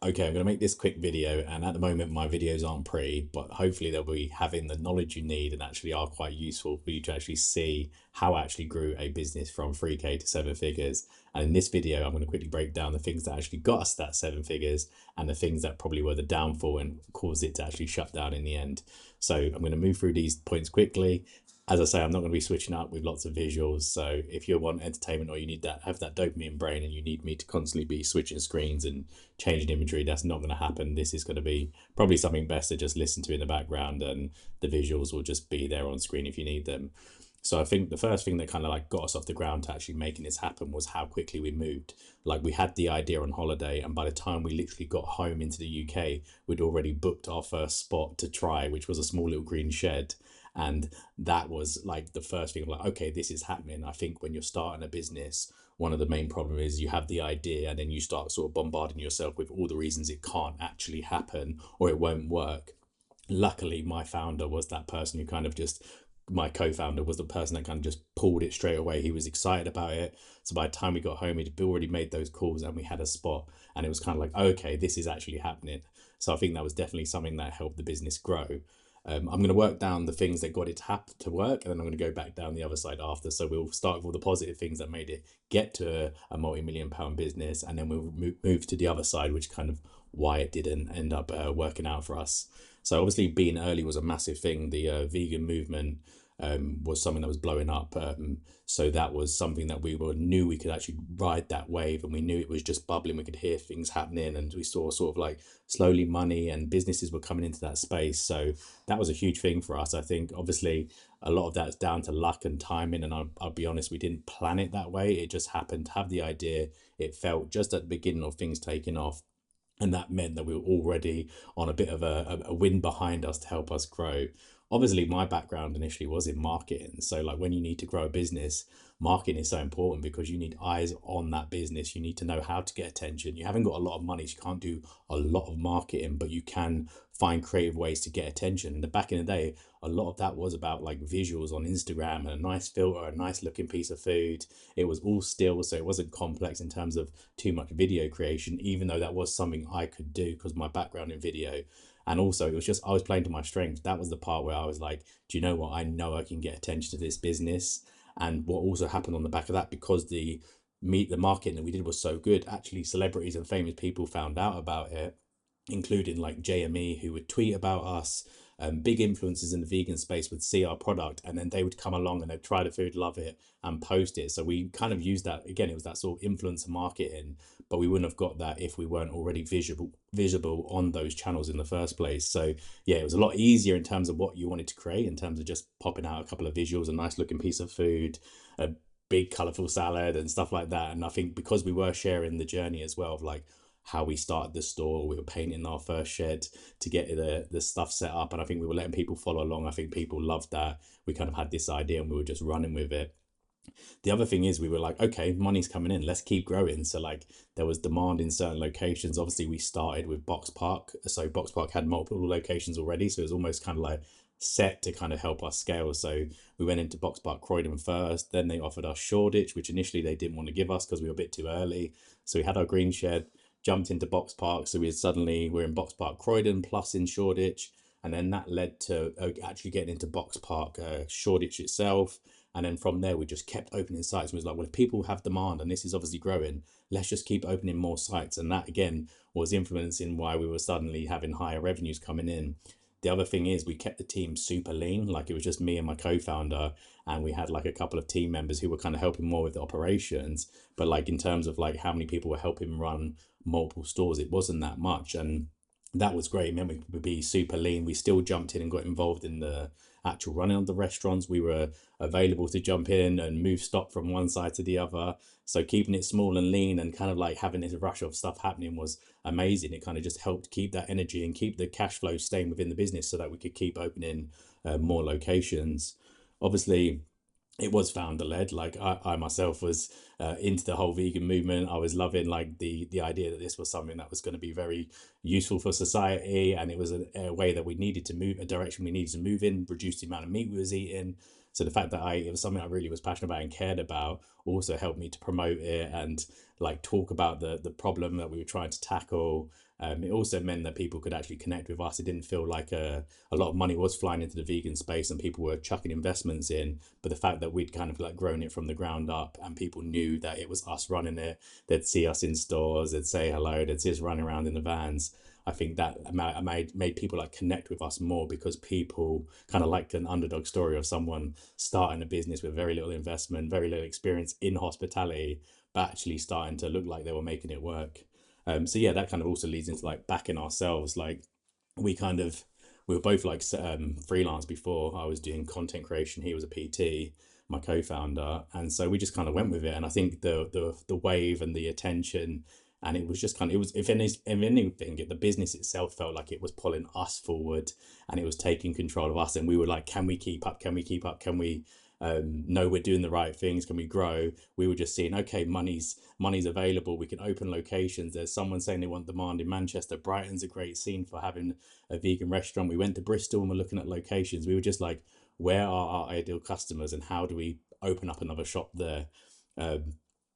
Okay, I'm going to make this quick video, and at the moment my videos aren't pretty, but hopefully they'll be having the knowledge you need and actually are quite useful for you to actually see how I actually grew a business from 3K to seven figures. And in this video, I'm going to quickly break down the things that actually got us that seven figures and the things that probably were the downfall and caused it to actually shut down in the end. So I'm going to move through these points quickly. As I say, I'm not going to be switching up with lots of visuals. So if you want entertainment or you need that, have that dopamine brain and you need me to constantly be switching screens and changing imagery, that's not going to happen. This is going to be probably something best to just listen to in the background, and the visuals will just be there on screen if you need them. So I think the first thing that kind of like got us off the ground to actually making this happen was how quickly we moved. Like we had the idea on holiday, and by the time we literally got home into the UK, we'd already booked our first spot to try, which was a small little green shed. And that was like the first thing of like, okay, this is happening. I think when you're starting a business, one of the main problems is you have the idea and then you start sort of bombarding yourself with all the reasons it can't actually happen or it won't work. Luckily, my founder was that person who kind of just, my co-founder was the person that kind of just pulled it straight away. He was excited about it. So by the time we got home, he'd already made those calls and we had a spot, and it was kind of like, okay, this is actually happening. So I think that was definitely something that helped the business grow. I'm going to work down the things that got it to work, and then I'm going to go back down the other side after. So we'll start with all the positive things that made it get to a multi-million pound business, and then we'll move to the other side, which kind of why it didn't end up working out for us. So obviously being early was a massive thing. The vegan movement was something that was blowing up. So that was something that knew we could actually ride that wave, and we knew it was just bubbling. We could hear things happening, and we saw sort of like slowly money and businesses were coming into that space. So that was a huge thing for us. I think obviously a lot of that's down to luck and timing, and I'll be honest, we didn't plan it that way. It just happened to have the idea. It felt just at the beginning of things taking off, and that meant that we were already on a bit of a wind behind us to help us grow. Obviously my background initially was in marketing, so like when you need to grow a business, marketing is so important because you need eyes on that business. You need to know how to get attention. You haven't got a lot of money, so you can't do a lot of marketing, but you can find creative ways to get attention. And the back in the day, a lot of that was about like visuals on Instagram and a nice filter, a nice looking piece of food. It was all still, so it wasn't complex in terms of too much video creation, even though that was something I could do because my background in video. And also it was just, I was playing to my strengths. That was the part where I was like, do you know what, I know I can get attention to this business. And what also happened on the back of that, because the marketing that we did was so good, actually celebrities and famous people found out about it, including like JME, who would tweet about us. Big influencers in the vegan space would see our product, and then they would come along and they'd try the food, love it, and post it. So we kind of used that again. It was that sort of influencer marketing, but we wouldn't have got that if we weren't already visible on those channels in the first place. So yeah, it was a lot easier in terms of what you wanted to create, in terms of just popping out a couple of visuals, a nice looking piece of food, a big colorful salad and stuff like that. And I think because we were sharing the journey as well of like how we started the store, we were painting our first shed to get the stuff set up, and I think we were letting people follow along. I think people loved that we kind of had this idea and we were just running with it. The other thing is we were like, okay, money's coming in, let's keep growing. So like there was demand in certain locations. Obviously we started with Box Park, so Box Park had multiple locations already, so it was almost kind of like set to kind of help us scale. So we went into Box Park Croydon first, then they offered us Shoreditch, which initially they didn't want to give us because we were a bit too early. So we had our green shed, jumped into Box Park, so we're in Box Park Croydon plus in Shoreditch, and then that led to actually getting into Box Park Shoreditch itself. And then from there, we just kept opening sites. We was like, well, if people have demand and this is obviously growing, let's just keep opening more sites. And that again was influencing why we were suddenly having higher revenues coming in. The other thing is we kept the team super lean. Like it was just me and my co-founder, and we had like a couple of team members who were kind of helping more with the operations. But like in terms of like how many people were helping run multiple stores, it wasn't that much. And that was great. It meant we could be super lean. We still jumped in and got involved in the actual running of the restaurants. We were available to jump in and move stock from one side to the other. So keeping it small and lean and kind of like having this rush of stuff happening was amazing. It kind of just helped keep that energy and keep the cash flow staying within the business so that we could keep opening more locations. Obviously, it was founder led. Like I myself was into the whole vegan movement. I was loving like the idea that this was something that was going to be very useful for society, and it was a way that we needed to move, a direction we needed to move in, reduce the amount of meat we was eating. So the fact that it was something I really was passionate about and cared about also helped me to promote it and like talk about the problem that we were trying to tackle. It also meant that people could actually connect with us. It didn't feel like a lot of money was flying into the vegan space and people were chucking investments in. But the fact that we'd kind of like grown it from the ground up and people knew that it was us running it, they'd see us in stores, they'd say hello, they'd see us running around in the vans. I think that made people like connect with us more because people kind of liked an underdog story of someone starting a business with very little investment, very little experience in hospitality, but actually starting to look like they were making it work. So yeah, that kind of also leads into like backing ourselves. Like we kind of we were both like freelance before. I was doing content creation. He was a PT, my co-founder, and so we just kind of went with it. And I think the wave and the attention, and it was just kind of it was if anything, the business itself felt like it was pulling us forward, and it was taking control of us. And we were like, can we keep up? Can we keep up? Can we know we're doing the right things? Can we grow? We were just seeing, okay, money's available. We can open locations. There's someone saying they want demand in Manchester. Brighton's a great scene for having a vegan restaurant. We went to Bristol and we're looking at locations. We were just like, where are our ideal customers and how do we open up another shop there? Um,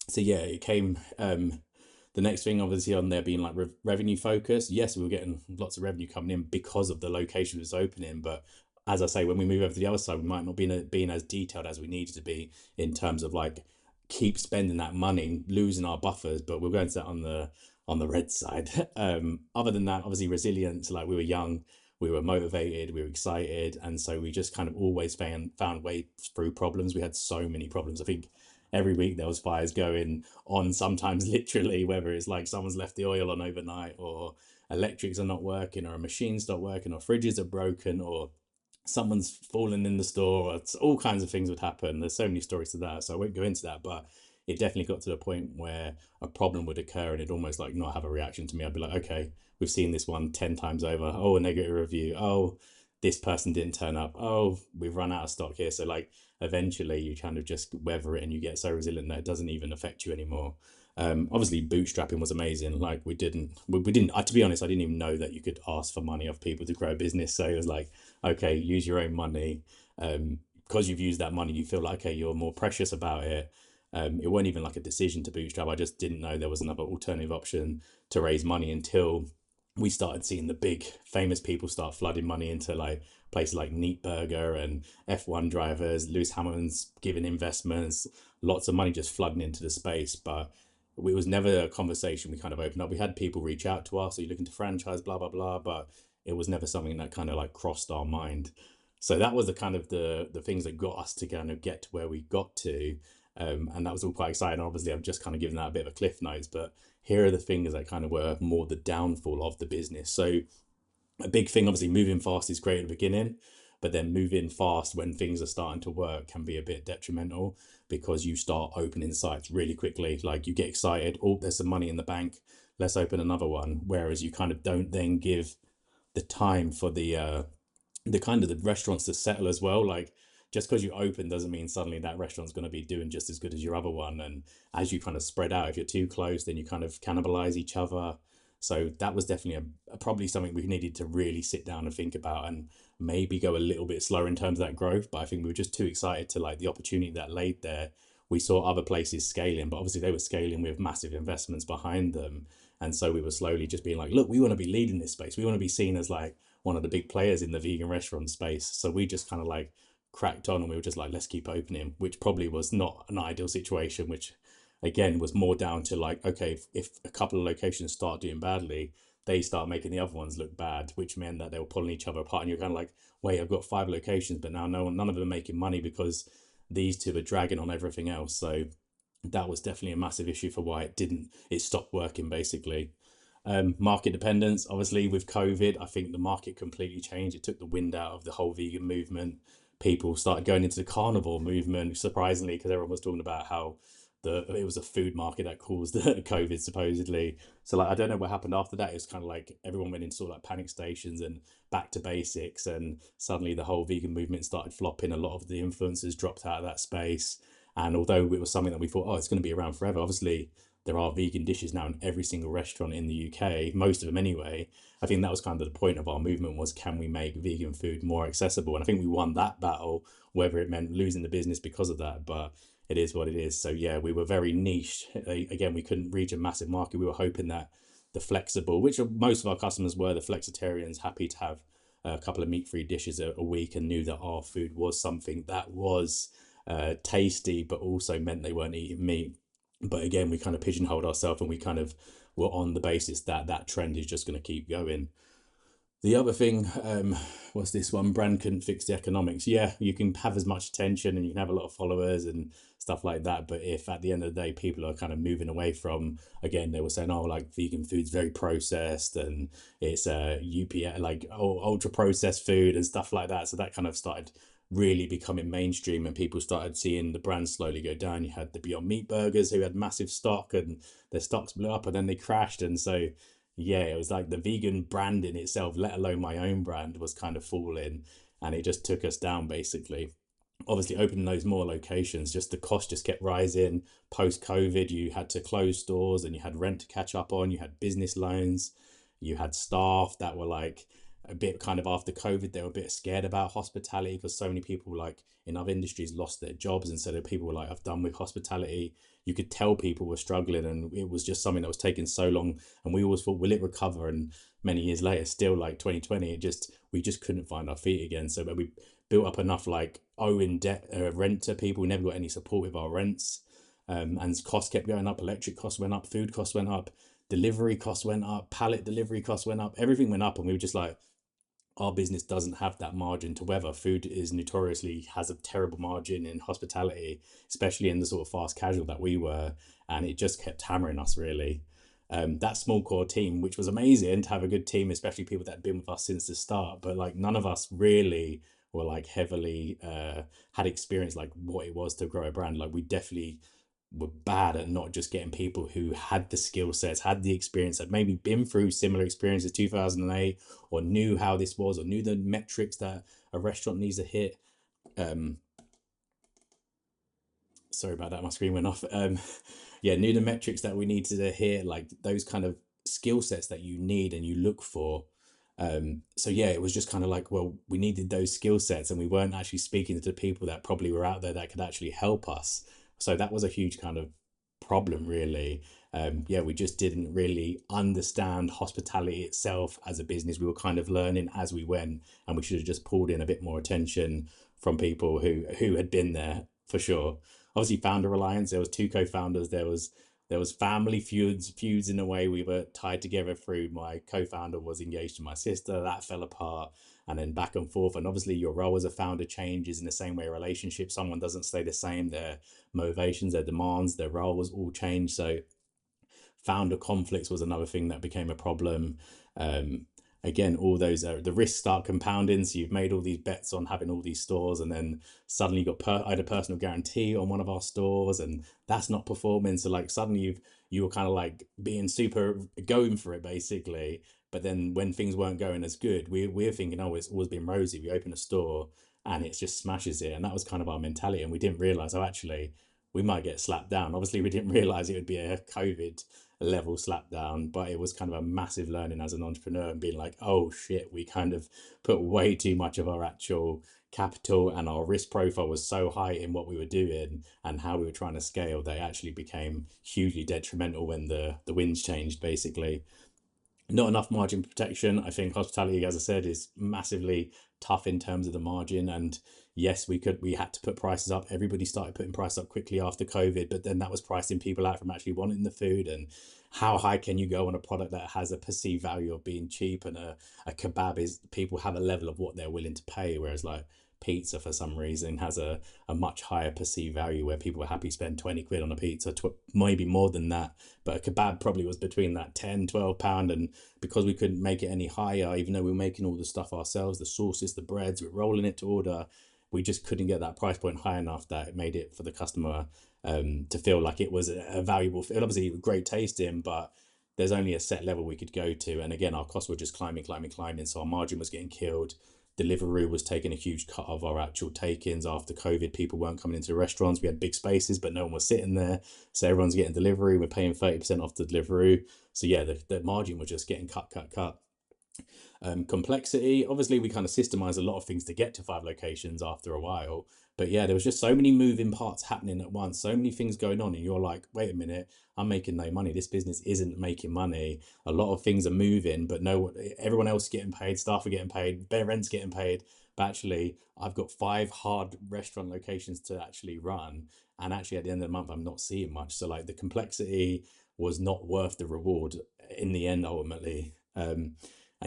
so yeah, it came. The next thing, obviously, on there being like revenue focused. Yes, we were getting lots of revenue coming in because of the location was opening, but as I say, when we move over to the other side, we might not be being as detailed as we needed to be in terms of like keep spending that money, losing our buffers. But we'll go into that on the red side. Other than that, obviously resilience. Like we were young, we were motivated, we were excited, and so we just kind of always found ways through problems. We had so many problems. I think every week there was fires going on. Sometimes literally, whether it's like someone's left the oil on overnight, or electrics are not working, or a machine's not working, or fridges are broken, or someone's fallen in the store. It's all kinds of things would happen. There's so many stories to that, so I won't go into that. But it definitely got to the point where a problem would occur and it'd almost like not have a reaction to me. I'd be like, okay, we've seen this one 10 times over. Oh, a negative review. Oh, this person didn't turn up. Oh, we've run out of stock here. So like eventually you kind of just weather it and you get so resilient that it doesn't even affect you anymore. Obviously bootstrapping was amazing. Like we didn't, to be honest, I didn't even know that you could ask for money off people to grow a business. So it was like, okay, use your own money. Because you've used that money, you feel like, okay, you're more precious about it. It wasn't even like a decision to bootstrap. I just didn't know there was another alternative option to raise money until we started seeing the big famous people start flooding money into like places like Neat Burger and F1 drivers. Lewis Hamilton's giving investments, lots of money just flooding into the space. But it was never a conversation we kind of opened up. We had people reach out to us, are you looking to franchise, blah, blah, blah. But it was never something that kind of like crossed our mind. So that was the kind of the things that got us to kind of get to where we got to. And that was all quite exciting. Obviously, I've just kind of given that a bit of a cliff notes, but here are the things that kind of were more the downfall of the business. So a big thing, obviously, moving fast is great at the beginning, but then moving fast when things are starting to work can be a bit detrimental because you start opening sites really quickly. Like you get excited, oh, there's some money in the bank, let's open another one. Whereas you kind of don't then give the time for the kind of the restaurants to settle as well. Like just because you open doesn't mean suddenly that restaurant's going to be doing just as good as your other one. And as you kind of spread out, if you're too close, then you kind of cannibalize each other. So that was definitely probably something we needed to really sit down and think about and maybe go a little bit slower in terms of that growth. But I think we were just too excited to like the opportunity that laid there. We saw other places scaling, but obviously they were scaling with massive investments behind them. And so we were slowly just being like, look, we want to be leading this space. We want to be seen as like one of the big players in the vegan restaurant space. So we just kind of like cracked on and we were just like, let's keep opening, which probably was not an ideal situation, which again was more down to like, okay, if a couple of locations start doing badly, they start making the other ones look bad, which meant that they were pulling each other apart. And you're kind of like, wait, I've got 5 locations, but now none of them are making money because these two are dragging on everything else. So that was definitely a massive issue for why it stopped working basically. Market dependence, obviously, with COVID, I think the market completely changed. It took the wind out of the whole vegan movement. People started going into the carnivore movement, surprisingly, because everyone was talking about how it was a food market that caused the COVID supposedly. So like I don't know what happened after that. It's kind of like everyone went into sort of like panic stations and back to basics, and suddenly the whole vegan movement started flopping. A lot of the influencers dropped out of that space, and although it was something that we thought, oh, it's going to be around forever, obviously there are vegan dishes now in every single restaurant in the UK, most of them anyway. I think that was kind of the point of our movement was, can we make vegan food more accessible? And I think we won that battle, whether it meant losing the business because of that, but it is what it is. So yeah, we were very niche. Again, we couldn't reach a massive market. We were hoping that the flexible, which most of our customers were the flexitarians, happy to have a couple of meat-free dishes a week, and knew that our food was something that was tasty, but also meant they weren't eating meat. But again, we kind of pigeonholed ourselves, and we kind of were on the basis that that trend is just going to keep going. The other thing was this one: brand couldn't fix the economics. Yeah, you can have as much attention and you can have a lot of followers and stuff like that, but if at the end of the day people are kind of moving away from, again, they were saying, oh, like vegan food's very processed and it's UPA, like ultra processed food and stuff like that. So that kind of started really becoming mainstream, and people started seeing the brands slowly go down. You had the Beyond Meat burgers who had massive stock, and their stocks blew up and then they crashed. And so yeah, it was like the vegan brand in itself, let alone my own brand, was kind of falling, and it just took us down basically. Obviously, opening those more locations, just the cost just kept rising. Post COVID, you had to close stores and you had rent to catch up on, you had business loans, you had staff that were like a bit kind of after COVID, they were a bit scared about hospitality because so many people like in other industries lost their jobs. And so that people were like, I've done with hospitality. You could tell people were struggling, and it was just something that was taking so long. And we always thought, will it recover? And many years later, still like 2020, we just couldn't find our feet again. So we built up enough like owing debt, rent to people. We never got any support with our rents. And costs kept going up. Electric costs went up, food costs went up, delivery costs went up, pallet delivery costs went up, everything went up. And we were just like, our business doesn't have that margin to weather. Food is notoriously has a terrible margin in hospitality, especially in the sort of fast casual that we were, and it just kept hammering us really. That small core team, which was amazing to have a good team, especially people that had been with us since the start, but like none of us really were like heavily had experience like what it was to grow a brand. Like we definitely were bad at not just getting people who had the skill sets, had the experience, had maybe been through similar experiences 2008, or knew how this was, or knew the metrics that a restaurant needs to hit. Um, Sorry about that, my screen went off. Yeah, knew the metrics that we needed to hit, like those kind of skill sets that you need and you look for. So yeah, it was just kind of like, well, we needed those skill sets, and we weren't actually speaking to the people that probably were out there that could actually help us. So that was a huge kind of problem, really. Yeah, we just didn't really understand hospitality itself as a business. We were kind of learning as we went, and we should have just pulled in a bit more attention from people who had been there for sure. Obviously, founder reliance. There was two co-founders. There was family feuds in a way. We were tied together through my co-founder was engaged to my sister. That fell apart, and then back and forth. And obviously your role as a founder changes in the same way a relationship. Someone doesn't stay the same. Their motivations, their demands, their roles all change. So founder conflicts was another thing that became a problem. Um, Again, all those the risks start compounding. So you've made all these bets on having all these stores, and then suddenly you got I had a personal guarantee on one of our stores, and that's not performing. So like suddenly you were kind of like being super going for it basically. But then when things weren't going as good, we're thinking, oh, it's always been rosy. We open a store and it just smashes it, and that was kind of our mentality. And we didn't realize, oh, actually, we might get slapped down. Obviously, we didn't realize it would be a COVID level slap down, but it was kind of a massive learning as an entrepreneur, and being like, oh shit, we kind of put way too much of our actual capital, and our risk profile was so high in what we were doing and how we were trying to scale, they actually became hugely detrimental when the winds changed basically. Not enough margin protection. I think hospitality, as I said, is massively tough in terms of the margin. And yes, we had to put prices up. Everybody started putting prices up quickly after COVID, but then that was pricing people out from actually wanting the food. And how high can you go on a product that has a perceived value of being cheap? And a kebab is, people have a level of what they're willing to pay, whereas like pizza for some reason has a much higher perceived value, where people are happy to spend 20 quid on a pizza, maybe more than that. But a kebab probably was between that 10-12 pound. And because we couldn't make it any higher, even though we were making all the stuff ourselves, the sauces, the breads, we're rolling it to order, we just couldn't get that price point high enough that it made it for the customer to feel like it was a valuable, obviously great tasting, but there's only a set level we could go to. And again, our costs were just climbing. So our margin was getting killed. Delivery was taking a huge cut of our actual take-ins after COVID. People weren't coming into the restaurants. We had big spaces, but no one was sitting there. So everyone's getting delivery. We're paying 30% off the delivery. So yeah, the margin was just getting cut. Complexity, obviously, we kind of systemize a lot of things to get to 5 locations after a while. But yeah, there was just so many moving parts happening at once, so many things going on, and you're like, wait a minute, I'm making no money. This business isn't making money. A lot of things are moving, but no, everyone else is getting paid, staff are getting paid, bare rent's getting paid. But actually, I've got 5 hard restaurant locations to actually run, and actually at the end of the month, I'm not seeing much. So like the complexity was not worth the reward in the end, ultimately. And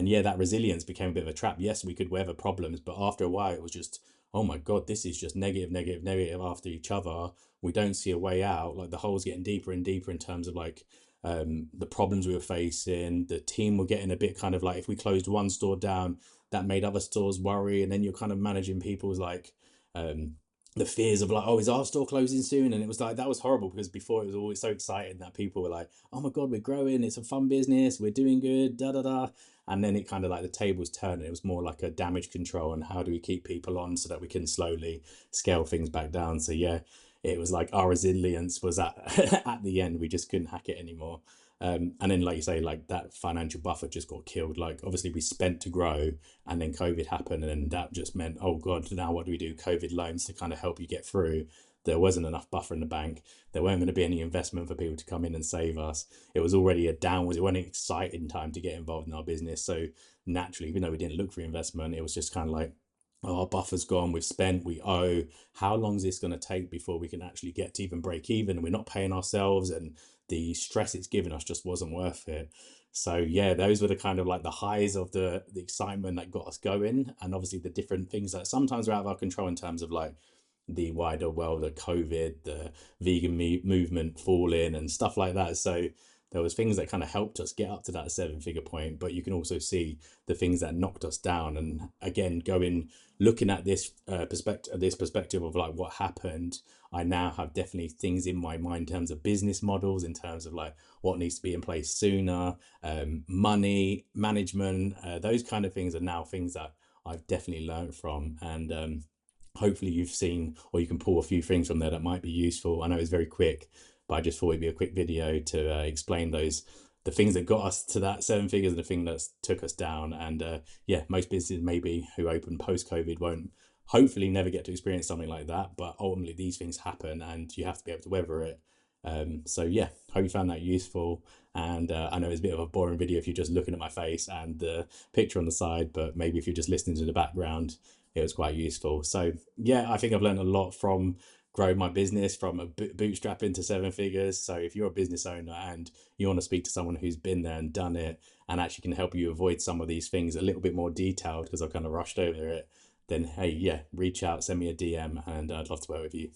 yeah, that resilience became a bit of a trap. Yes, we could weather problems, but after a while, it was just, oh my God, this is just negative, negative, negative after each other. We don't see a way out. Like the hole's getting deeper and deeper in terms of like the problems we were facing. The team were getting a bit kind of like, if we closed one store down, that made other stores worry. And then you're kind of managing people's like, um, the fears of like, oh, is our store closing soon? And it was like, that was horrible because before it was always so exciting that people were like, oh my God, we're growing. It's a fun business. We're doing good, da da da. And then it kind of like the tables turned. It was more like a damage control and how do we keep people on so that we can slowly scale things back down. So yeah, it was like our resilience was at at the end. We just couldn't hack it anymore. And then, like you say, like that financial buffer just got killed. Like obviously we spent to grow, and then COVID happened, and then that just meant, oh God, now what do we do? COVID loans to kind of help you get through. There wasn't enough buffer in the bank. There weren't going to be any investment for people to come in and save us. It was already it wasn't an exciting time to get involved in our business. So naturally, even though we didn't look for investment, it was just kind of like, oh, our buffer's gone, we've spent, we owe. How long is this going to take before we can actually get to even break even? And we're not paying ourselves, and the stress it's given us just wasn't worth it. So yeah, those were the kind of like the highs of the excitement that got us going, and obviously the different things that sometimes are out of our control in terms of like the wider world of COVID, the vegan movement falling and stuff like that. So there was things that kind of helped us get up to that 7 figure point, but you can also see the things that knocked us down. And again, looking at this perspective of like what happened, I now have definitely things in my mind in terms of business models, in terms of like what needs to be in place sooner, money management, those kind of things are now things that I've definitely learned from. And hopefully you've seen, or you can pull a few things from there that might be useful. I know it's very quick, but I just thought it'd be a quick video to explain the things that got us to that 7 figures and the thing that took us down. And yeah, most businesses maybe who open post COVID won't, hopefully never get to experience something like that, but ultimately these things happen and you have to be able to weather it. So yeah, hope you found that useful. And I know it's a bit of a boring video if you're just looking at my face and the picture on the side, but maybe if you're just listening to the background, it was quite useful. So yeah, I think I've learned a lot from growing my business from a bootstrap into 7 figures. So if you're a business owner and you want to speak to someone who's been there and done it and actually can help you avoid some of these things a little bit more detailed, because I've kind of rushed over it, then hey, yeah, reach out, send me a DM, and I'd love to work with you.